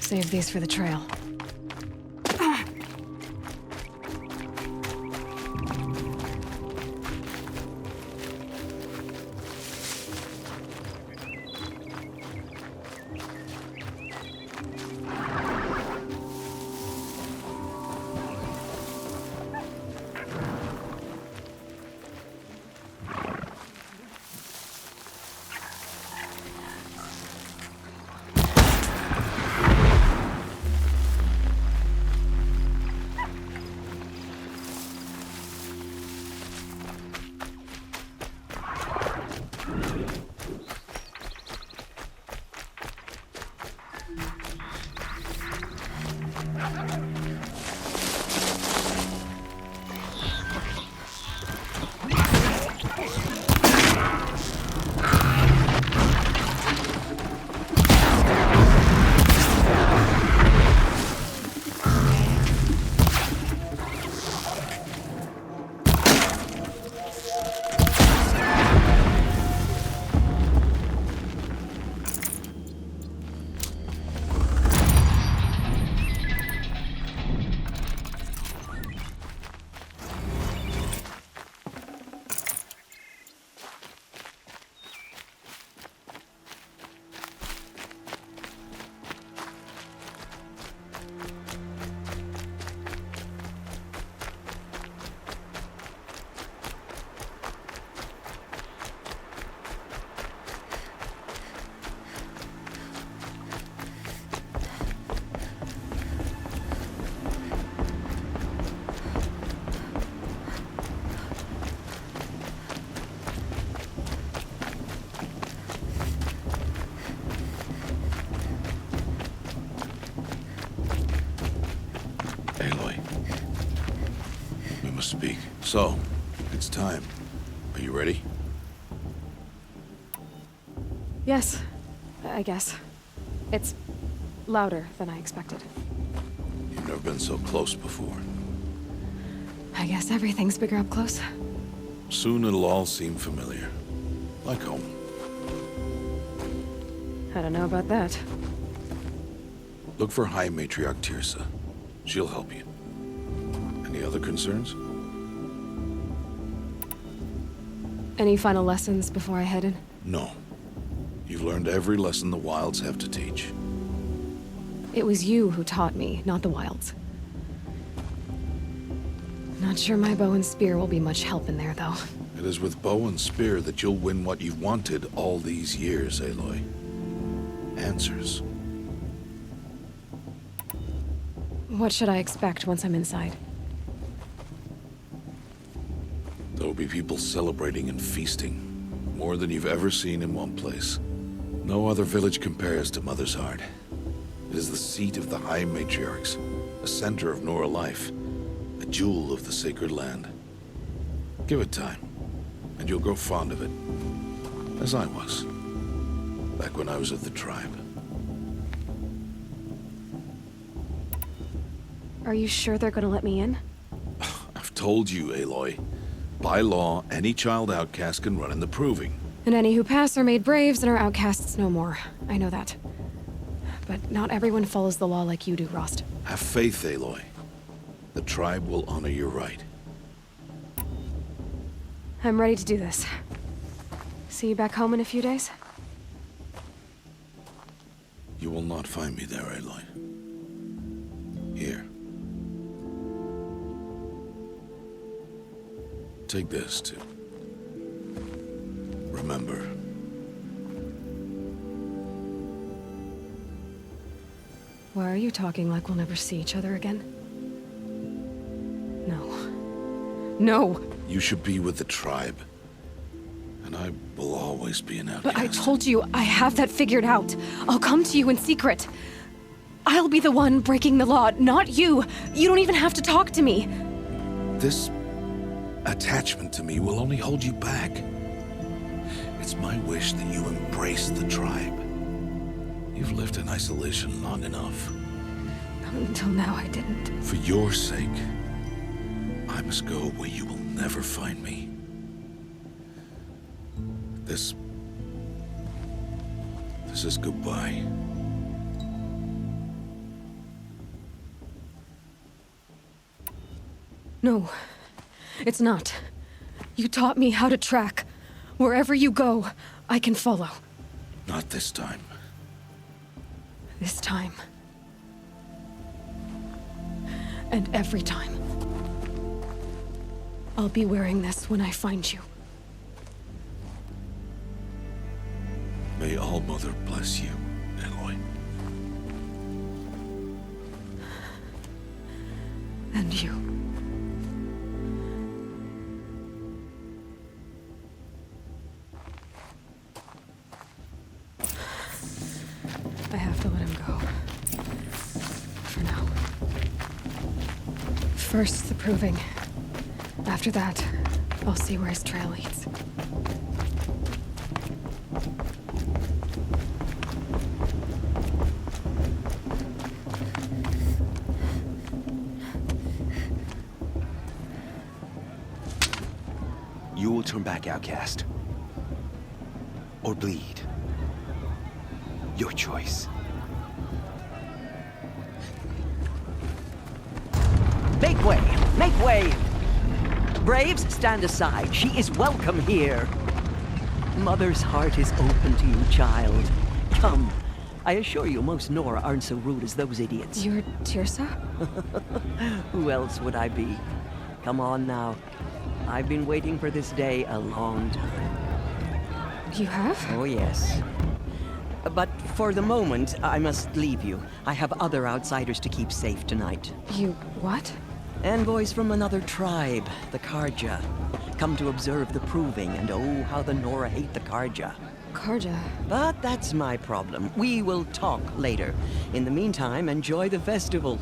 Save these for the trail. Aloy. We must speak. So, it's time. Are you ready? Yes, I guess. It's louder than I expected. You've never been so close before. I guess everything's bigger up close. Soon it'll all seem familiar. Like home. I don't know about that. Look for High Matriarch Teersa. She'll help you. Any other concerns? Any final lessons before I head in? No. You've learned every lesson the Wilds have to teach. It was you who taught me, not the Wilds. Not sure my bow and spear will be much help in there, though. It is with bow and spear that you'll win what you've wanted all these years, Aloy. Answers. What should I expect once I'm inside? There will be people celebrating and feasting. More than you've ever seen in one place. No other village compares to Mother's Heart. It is the seat of the High Matriarchs, a center of Nora life, a jewel of the sacred land. Give it time, and you'll grow fond of it. As I was, back when I was of the tribe. Are you sure they're gonna let me in? I've told you, Aloy. By law, any child outcast can run in the Proving. And any who pass are made braves and are outcasts no more. I know that. But not everyone follows the law like you do, Rost. Have faith, Aloy. The tribe will honor your right. I'm ready to do this. See you back home in a few days? You will not find me there, Aloy. Here. Take this, too. Remember. Why are you talking like we'll never see each other again? No. No! You should be with the tribe. And I will always be an outcast. But I told you, I have that figured out. I'll come to you in secret. I'll be the one breaking the law, not you. You don't even have to talk to me. This attachment to me will only hold you back. It's my wish that you embrace the tribe. You've lived in isolation long enough. Until now, I didn't. For your sake, I must go where you will never find me. This is goodbye. No, it's not. You taught me how to track. Wherever you go, I can follow. Not this time. This time. And every time. I'll be wearing this when I find you. May All-Mother bless you, Aloy. And you. I have to let him go. For now. First, the proving. After that, I'll see where his trail leads. You will turn back, outcast. Or bleed. Your choice. Make way! Make way! Braves, stand aside. She is welcome here. Mother's heart is open to you, child. Come. I assure you, most Nora aren't so rude as those idiots. You're Teersa? Who else would I be? Come on now. I've been waiting for this day a long time. You have? Oh, yes. But for the moment, I must leave you. I have other outsiders to keep safe tonight. You what? Envoys from another tribe, the Karja. Come to observe the proving, and oh, how the Nora hate the Karja. Karja. But that's my problem. We will talk later. In the meantime, enjoy the festival.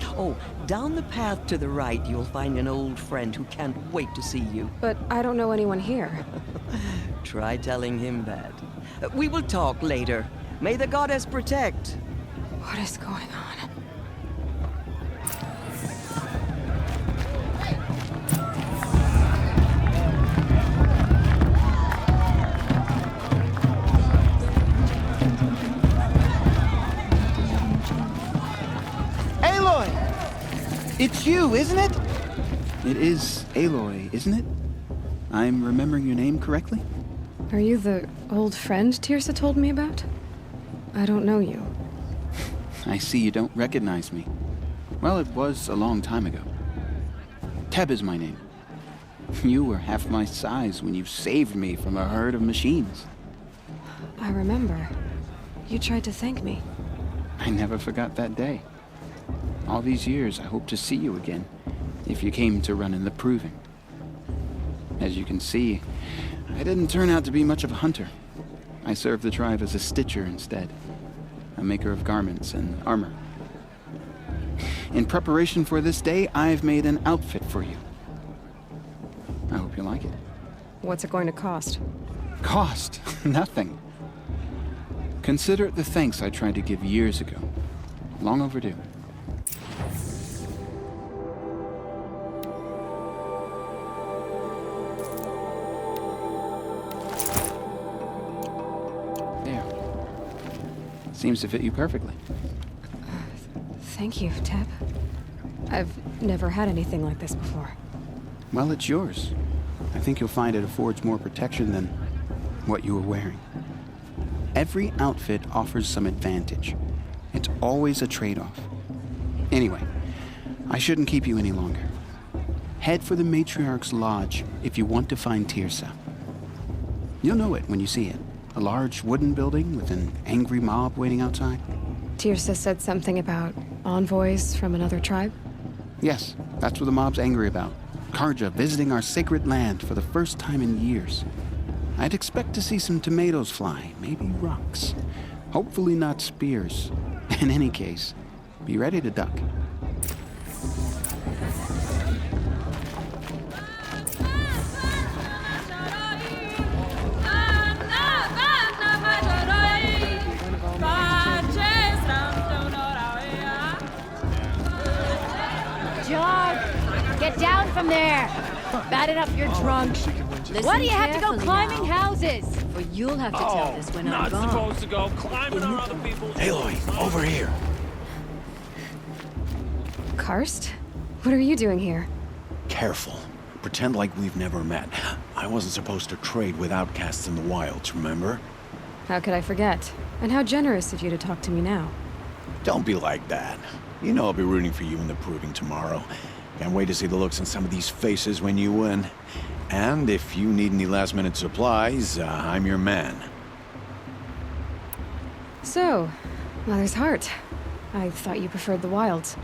Oh, down the path to the right, you'll find an old friend who can't wait to see you. But I don't know anyone here. Try telling him that. We will talk later. May the goddess protect. What is going on? Aloy! It's you, isn't it? It is Aloy, isn't it? I'm remembering your name correctly? Are you the old friend Teersa told me about? I don't know you. I see you don't recognize me. Well, it was a long time ago. Teb is my name. You were half my size when you saved me from a herd of machines. I remember. You tried to thank me. I never forgot that day. All these years, I hope to see you again, if you came to run in the proving. As you can see, I didn't turn out to be much of a hunter. I served the tribe as a stitcher instead, a maker of garments and armor. In preparation for this day, I've made an outfit for you. I hope you like it. What's it going to cost? Cost? Nothing. Consider it the thanks I tried to give years ago. Long overdue. There. Seems to fit you perfectly. Thank you, Teb. I've never had anything like this before. Well, it's yours. I think you'll find it affords more protection than what you were wearing. Every outfit offers some advantage. It's always a trade-off. Anyway, I shouldn't keep you any longer. Head for the Matriarch's lodge if you want to find Teersa. You'll know it when you see it. A large wooden building with an angry mob waiting outside. Teersa said something about envoys from another tribe? Yes, that's what the mob's angry about. Karja visiting our sacred land for the first time in years. I'd expect to see some tomatoes fly, maybe rocks. Hopefully not spears. In any case, be ready to duck. Jog! Get down from there! Bad enough you're drunk. Why do you have to go climbing houses? Or you'll have to tell this when I'm gone. Not supposed to go climbing on other people's... Aloy, over here. Karst? What are you doing here? Careful. Pretend like we've never met. I wasn't supposed to trade with outcasts in the wilds, remember? How could I forget? And how generous of you to talk to me now. Don't be like that. You know I'll be rooting for you in the proving tomorrow. Can't wait to see the looks on some of these faces when you win. And if you need any last-minute supplies, I'm your man. So, Mother's Heart. I thought you preferred the wilds.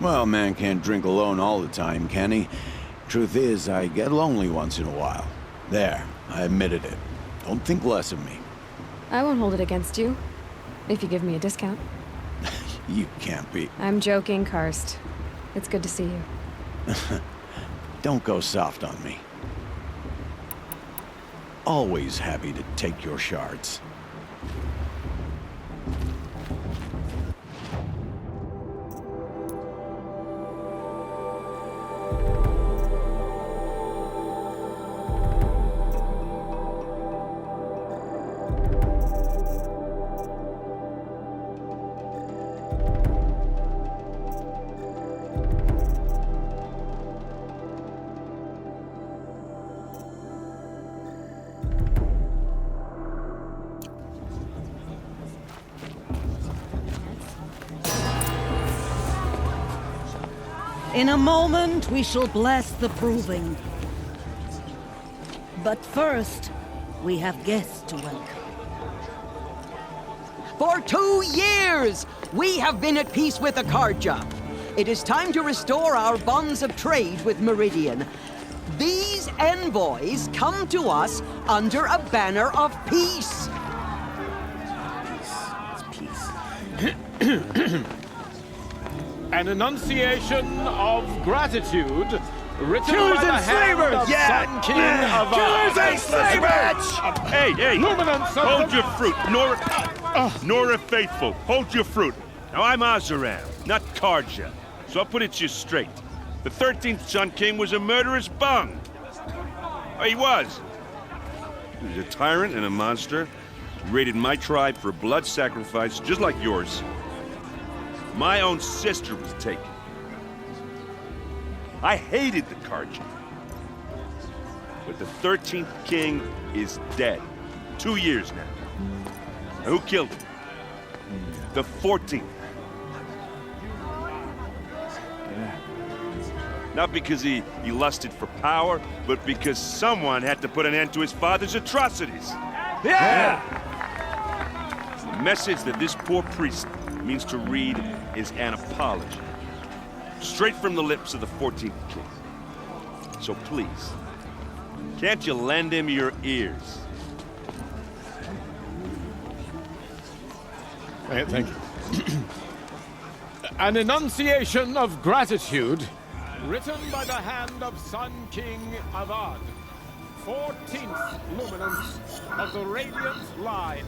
Well, man can't drink alone all the time, can he? Truth is, I get lonely once in a while. There, I admitted it. Don't think less of me. I won't hold it against you, if you give me a discount. You can't be. I'm joking, Karst. It's good to see you. Don't go soft on me. Always happy to take your shards. In a moment, we shall bless the proving. But first, we have guests to welcome. For 2 years, we have been at peace with Akarja. It is time to restore our bonds of trade with Meridian. These envoys come to us under a banner of peace. An enunciation of gratitude written by the hand of Sun King of Killers and slavers! Hey, hold your fruit. Nora Faithful, hold your fruit. Now, I'm Azaram, not Karja, so I'll put it to you straight. The 13th Sun King was a murderous bung. Oh, he was. He was a tyrant and a monster. He raided my tribe for a blood sacrifice, just like yours. My own sister was taken. I hated the Karja. But the 13th king is dead. 2 years now. Now, who killed him? The 14th. Not because he lusted for power, but because someone had to put an end to his father's atrocities. Yeah! The message that this poor priest means to read is an apology. Straight from the lips of the 14th king. So please, can't you lend him your ears? Thank you. An enunciation of gratitude written by the hand of Sun King Avad, 14th luminance of the Radiant Line.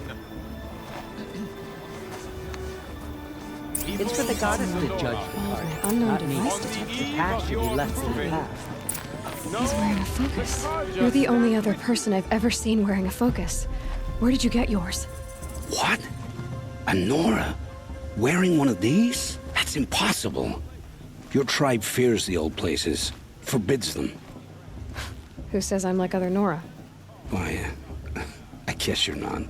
It's for the goddess to judge the Unknown not me. device The detected. past should be left in the past. He's wearing a focus. You're the only other person I've ever seen wearing a focus. Where did you get yours? What? A Nora? Wearing one of these? That's impossible. Your tribe fears the old places, forbids them. Who says I'm like other Nora? Why, I guess you're not.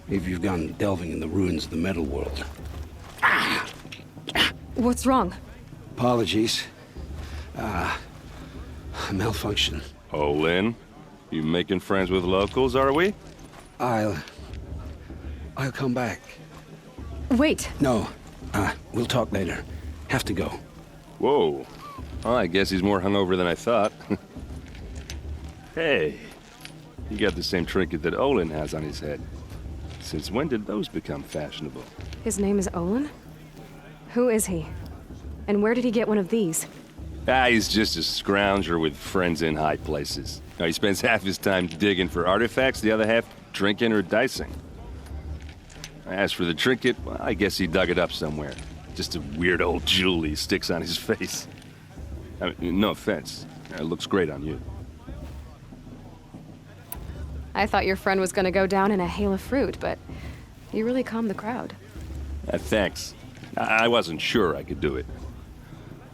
If you've gone delving in the ruins of the metal world. What's wrong? Apologies. A malfunction. Olin, you making friends with locals, are we? I'll come back. Wait. No. We'll talk later. Have to go. Whoa. Well, I guess he's more hungover than I thought. Hey, you got the same trinket that Olin has on his head. Since when did those become fashionable? His name is Olin? Who is he? And where did he get one of these? He's just a scrounger with friends in high places. Now, he spends half his time digging for artifacts, the other half drinking or dicing. As for the trinket, well, I guess he dug it up somewhere. Just a weird old jewel he sticks on his face. I mean, no offense. It looks great on you. I thought your friend was gonna go down in a hail of fruit, but you really calmed the crowd. Thanks. I wasn't sure I could do it.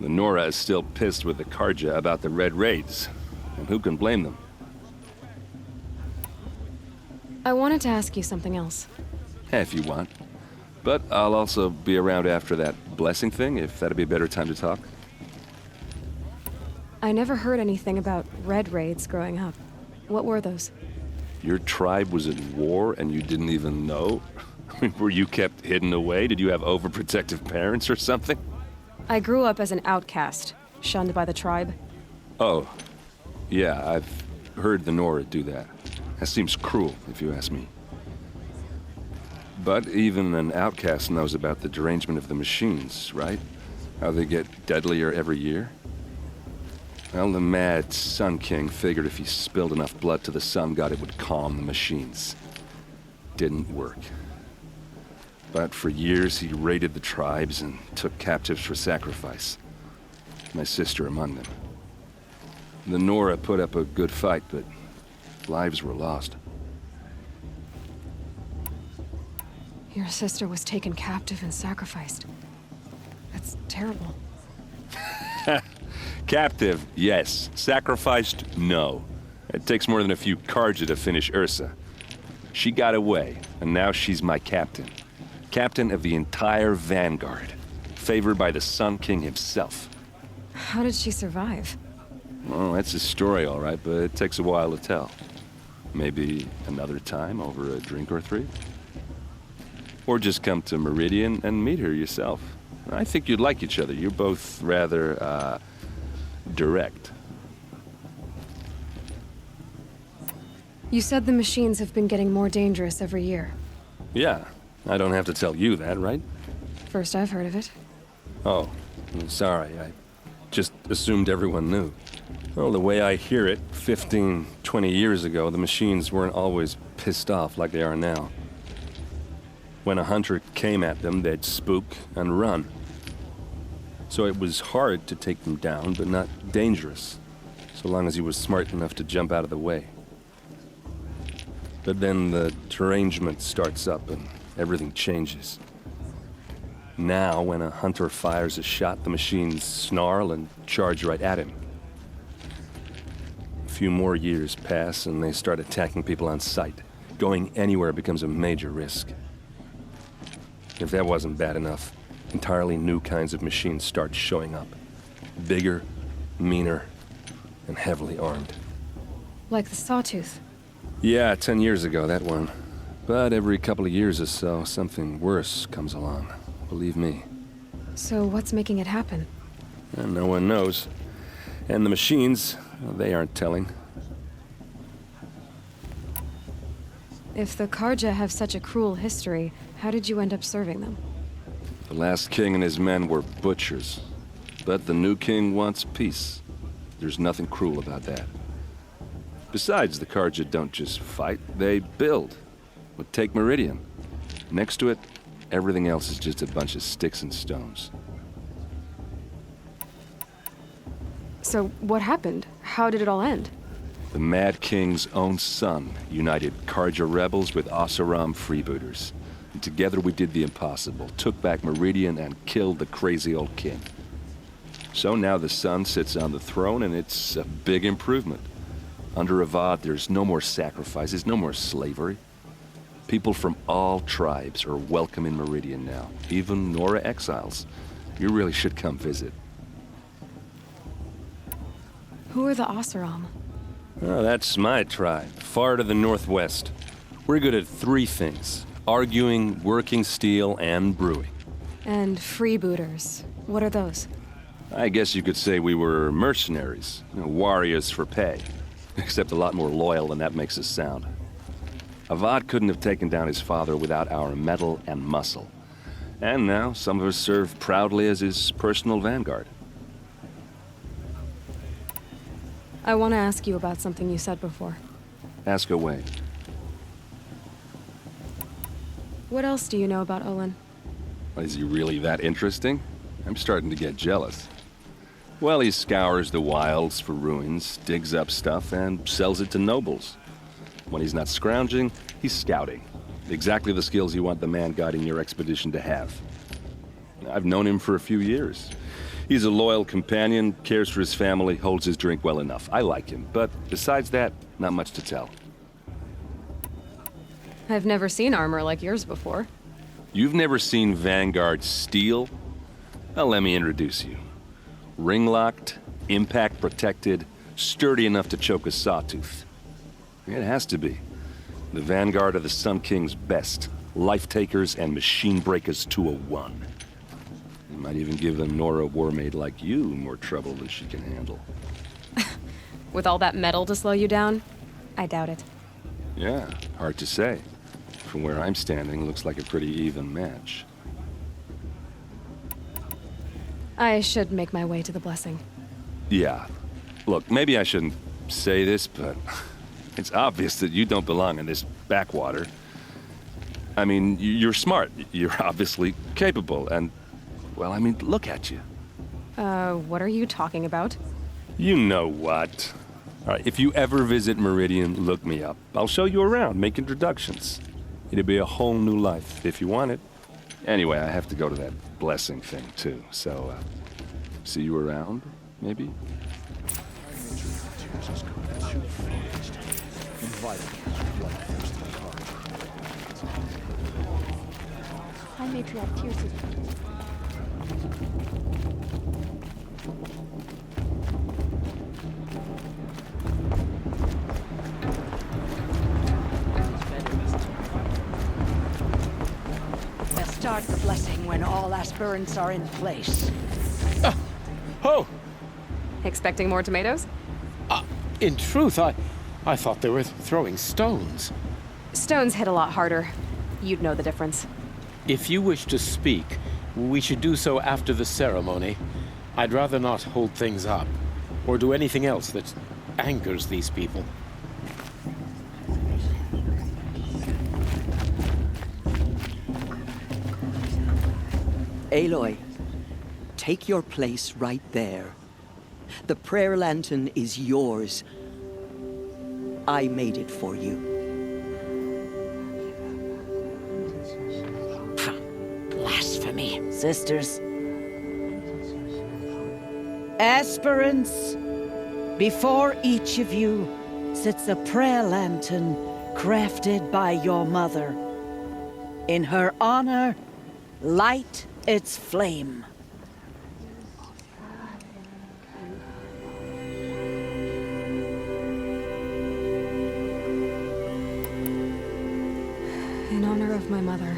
The Nora is still pissed with the Karja about the Red Raids. And who can blame them? I wanted to ask you something else. If you want. But I'll also be around after that blessing thing, if that'd be a better time to talk. I never heard anything about Red Raids growing up. What were those? Your tribe was at war and you didn't even know? Were you kept hidden away? Did you have overprotective parents or something? I grew up as an outcast, shunned by the tribe. Oh, yeah, I've heard the Nora do that. That seems cruel, if you ask me. But even an outcast knows about the derangement of the machines, right? How they get deadlier every year? Well, the mad Sun King figured if he spilled enough blood to the Sun God, it would calm the machines. Didn't work. But for years, he raided the tribes and took captives for sacrifice. My sister among them. The Nora put up a good fight, but lives were lost. Your sister was taken captive and sacrificed. That's terrible. Captive, yes. Sacrificed, no. It takes more than a few Karja to finish Ursa. She got away, and now she's my captain. Captain of the entire Vanguard. Favored by the Sun King himself. How did she survive? Well, that's a story, all right, but it takes a while to tell. Maybe another time over a drink or three? Or just come to Meridian and meet her yourself. I think you'd like each other. You're both rather, direct. You said the machines have been getting more dangerous every year. Yeah, I don't have to tell you that, right? First I've heard of it. Oh, sorry. I just assumed everyone knew. Well, the way I hear it, 15, 20 years ago, the machines weren't always pissed off like they are now. When a hunter came at them, they'd spook and run. So it was hard to take them down, but not dangerous, so long as he was smart enough to jump out of the way. But then the derangement starts up and everything changes. Now, when a hunter fires a shot, the machines snarl and charge right at him. A few more years pass and they start attacking people on sight. Going anywhere becomes a major risk. If that wasn't bad enough, entirely new kinds of machines start showing up. Bigger, meaner, and heavily armed. Like the Sawtooth. Yeah, 10 years ago, that one. But every couple of years or so, something worse comes along. Believe me. So what's making it happen? And no one knows. And the machines, well, they aren't telling. If the Karja have such a cruel history, how did you end up serving them? The last king and his men were butchers. But the new king wants peace. There's nothing cruel about that. Besides, the Karja don't just fight, they build. But take Meridian. Next to it, everything else is just a bunch of sticks and stones. So what happened? How did it all end? The Mad King's own son united Karja rebels with Oseram freebooters. And together we did the impossible, took back Meridian and killed the crazy old king. So now the son sits on the throne and it's a big improvement. Under Avad, there's no more sacrifices, no more slavery. People from all tribes are welcome in Meridian now, even Nora exiles. You really should come visit. Who are the Oseram? Oh, that's my tribe, far to the northwest. We're good at three things: arguing, working steel, and brewing. And freebooters. What are those? I guess you could say we were mercenaries, warriors for pay. Except a lot more loyal than that makes us sound. Avad couldn't have taken down his father without our metal and muscle. And now, some of us serve proudly as his personal vanguard. I want to ask you about something you said before. Ask away. What else do you know about Olin? Is he really that interesting? I'm starting to get jealous. Well, he scours the wilds for ruins, digs up stuff, and sells it to nobles. When he's not scrounging, he's scouting. Exactly the skills you want the man guiding your expedition to have. I've known him for a few years. He's a loyal companion, cares for his family, holds his drink well enough. I like him, but besides that, not much to tell. I've never seen armor like yours before. You've never seen Vanguard steel? Well, let me introduce you. Ring-locked, impact-protected, sturdy enough to choke a sawtooth. It has to be. The Vanguard of the Sun King's best. Life-takers and machine breakers to a one. You might even give a Nora warmaid like you more trouble than she can handle. With all that metal to slow you down? I doubt it. Yeah, hard to say. From where I'm standing, looks like a pretty even match. I should make my way to the blessing. Yeah. Look, maybe I shouldn't say this, but it's obvious that you don't belong in this backwater. I mean, you're smart. You're obviously capable, and, well, I mean, look at you. What are you talking about? You know what. All right, if you ever visit Meridian, look me up. I'll show you around, make introductions. It'll be a whole new life, if you want it. Anyway, I have to go to that blessing thing, too, so, see you around, maybe? Hi, Matriarch Teersa. We'll start the blessing when all aspirants are in place. Oh! Expecting more tomatoes? In truth, I thought they were throwing stones. Stones hit a lot harder. You'd know the difference. If you wish to speak, we should do so after the ceremony. I'd rather not hold things up, or do anything else that angers these people. Aloy, take your place right there. The prayer lantern is yours. I made it for you. Blasphemy, sisters. Aspirants, before each of you sits a prayer lantern crafted by your mother. In her honor, light its flame. In honor of my mother,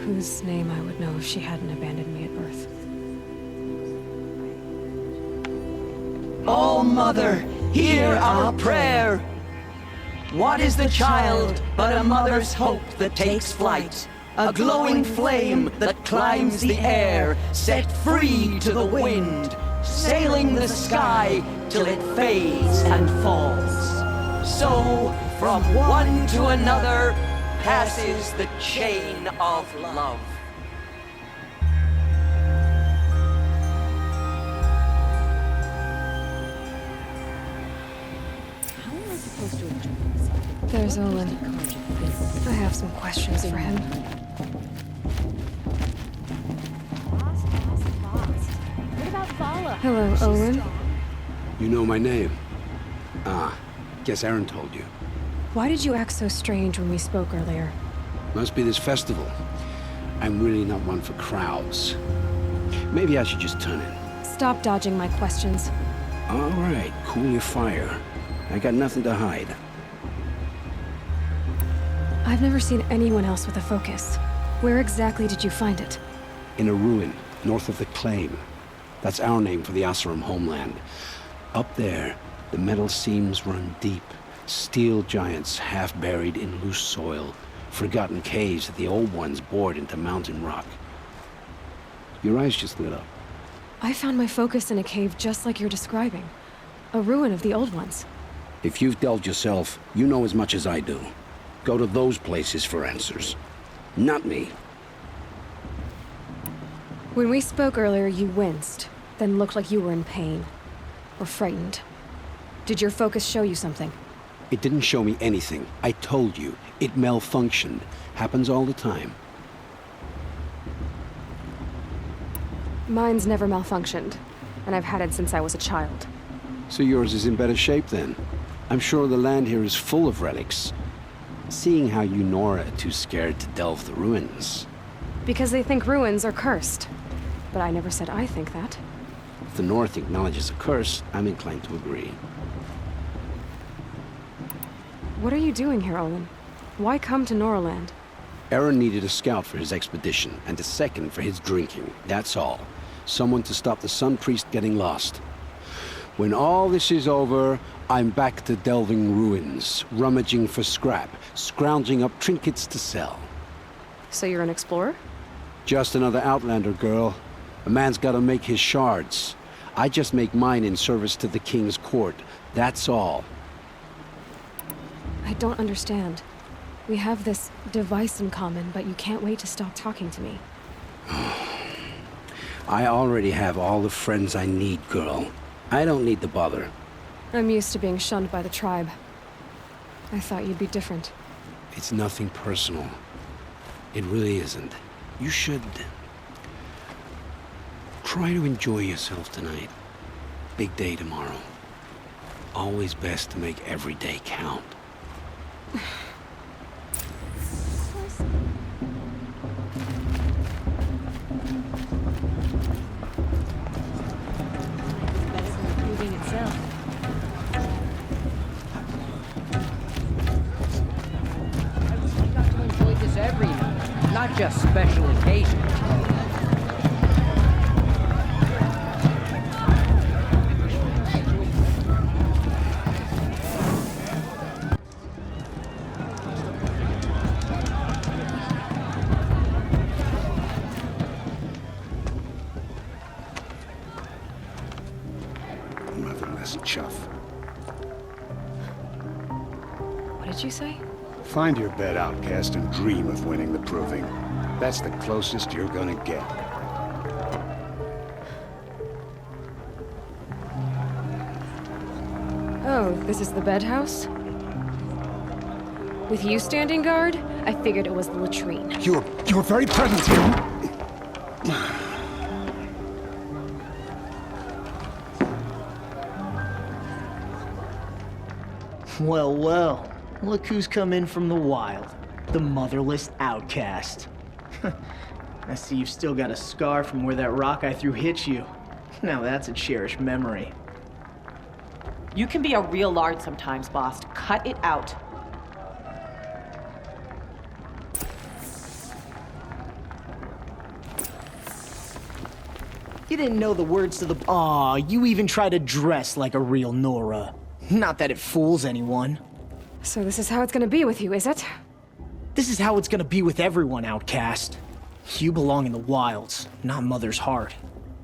whose name I would know if she hadn't abandoned me at birth. Oh, Mother, hear our prayer. What is the child but a mother's hope that takes flight? A glowing flame that climbs the air, set free to the wind, sailing the sky till it fades and falls. So, from one to another, passes the chain of love. How am I supposed to interpret this? There's Olin. I have some questions for him. What about Vala? Hello, Olin. You know my name? Ah, guess Aaron told you. Why did you act so strange when we spoke earlier? Must be this festival. I'm really not one for crowds. Maybe I should just turn in. Stop dodging my questions. All right, cool your fire. I got nothing to hide. I've never seen anyone else with a focus. Where exactly did you find it? In a ruin, north of the Claim. That's our name for the Oseram homeland. Up there, the metal seams run deep. Steel giants half buried in loose soil. Forgotten caves that the old ones bored into mountain rock. Your eyes just lit up. I found my focus in a cave just like you're describing. A ruin of the old ones. If you've delved yourself, you know as much as I do. Go to those places for answers. Not me. When we spoke earlier, you winced, then looked like you were in pain. Or frightened. Did your focus show you something? It didn't show me anything. I told you. It malfunctioned. Happens all the time. Mine's never malfunctioned, and I've had it since I was a child. So yours is in better shape then. I'm sure the land here is full of relics. Seeing how you Nora are too scared to delve the ruins. Because they think ruins are cursed. But I never said I think that. If the North acknowledges a curse, I'm inclined to agree. What are you doing here, Olin? Why come to Noraland? Aaron needed a scout for his expedition, and a second for his drinking. That's all. Someone to stop the Sun Priest getting lost. When all this is over, I'm back to delving ruins, rummaging for scrap, scrounging up trinkets to sell. So you're an explorer? Just another Outlander, girl. A man's gotta make his shards. I just make mine in service to the King's court. That's all. I don't understand. We have this device in common, but you can't wait to stop talking to me. I already have all the friends I need, girl. I don't need the bother. I'm used to being shunned by the tribe. I thought you'd be different. It's nothing personal. It really isn't. You should... try to enjoy yourself tonight. Big day tomorrow. Always best to make every day count. Every night, not just special occasions. Motherless chuff. What did you say? Find your bed, outcast, and dream of winning the proving. That's the closest you're gonna get. Oh, this is the bedhouse? With you standing guard, I figured it was the latrine. Your very presence here... Well, well. Look who's come in from the wild. The motherless outcast. I see you've still got a scar from where that rock I threw hit you. Now that's a cherished memory. You can be a real lard sometimes, boss. Cut it out. You didn't know the words to the... Aw, you even try to dress like a real Nora. Not that it fools anyone. So this is how it's gonna be with you, is it? This is how it's gonna be with everyone, outcast. You belong in the wilds, not Mother's heart.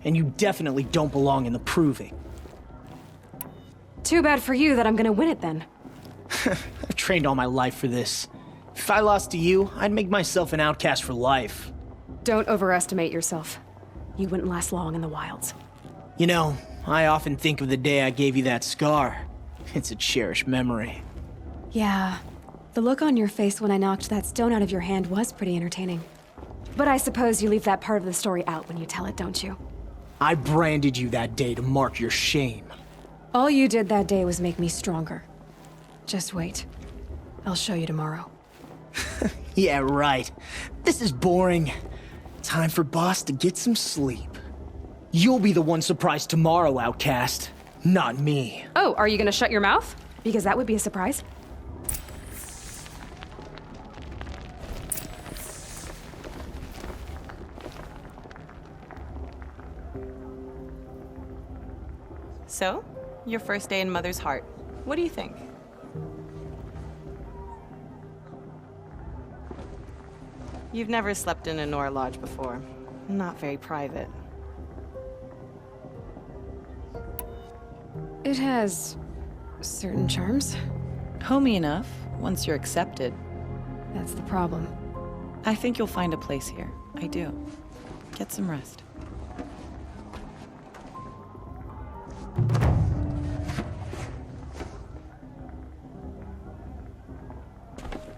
And you definitely don't belong in the proving. Too bad for you that I'm gonna win it then. I've trained all my life for this. If I lost to you, I'd make myself an outcast for life. Don't overestimate yourself. You wouldn't last long in the wilds. You know, I often think of the day I gave you that scar. It's a cherished memory. Yeah, the look on your face when I knocked that stone out of your hand was pretty entertaining. But I suppose you leave that part of the story out when you tell it, don't you? I branded you that day to mark your shame. All you did that day was make me stronger. Just wait. I'll show you tomorrow. Yeah, right. This is boring. Time for Boss to get some sleep. You'll be the one surprised tomorrow, outcast. Not me. Oh, are you gonna shut your mouth? Because that would be a surprise. So, your first day in Mother's heart. What do you think? You've never slept in a Nora lodge before. Not very private. It has certain charms. Homey enough, once you're accepted. That's the problem. I think you'll find a place here. I do. Get some rest.